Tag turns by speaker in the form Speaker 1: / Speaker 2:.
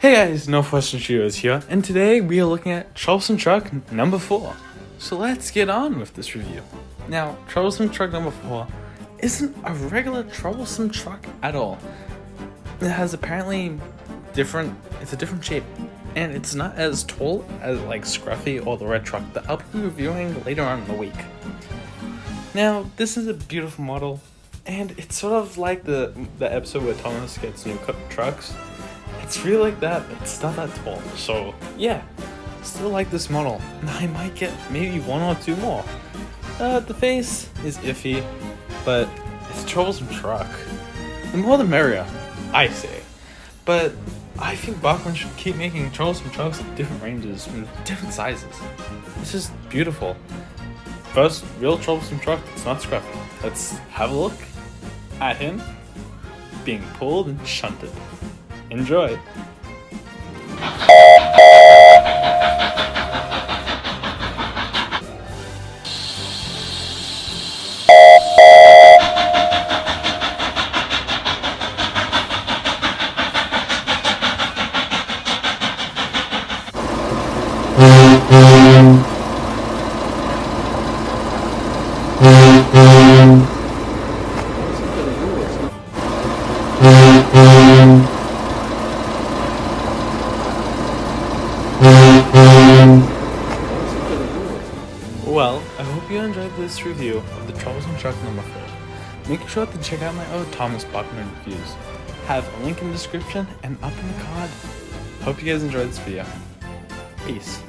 Speaker 1: Hey guys, No Question Studios here, and today we are looking at Troublesome Truck number 4. So let's get on with this review. Now, Troublesome Truck number 4 isn't a regular Troublesome truck at all. It has apparently it's a different shape, and it's not as tall as like Scruffy or the red truck that I'll be reviewing later on in the week. Now, this is a beautiful model, and it's sort of like the episode where Thomas gets new trucks. It's really like that, but it's not that tall. So yeah, still like this model, and I might get maybe one or two more. The face is iffy, but it's a Troublesome truck. The more the merrier, I say. But I think Bachmann should keep making Troublesome trucks of different ranges and different sizes. It's just beautiful. First real Troublesome truck that's not Scruffy. Let's have a look at him being pulled and shunted. Enjoy! Well, I hope you enjoyed this review of the Troublesome Truck number 4. Make sure to check out my other Thomas Bachmann reviews. Have a link in the description and up in the card. Hope you guys enjoyed this video. Peace.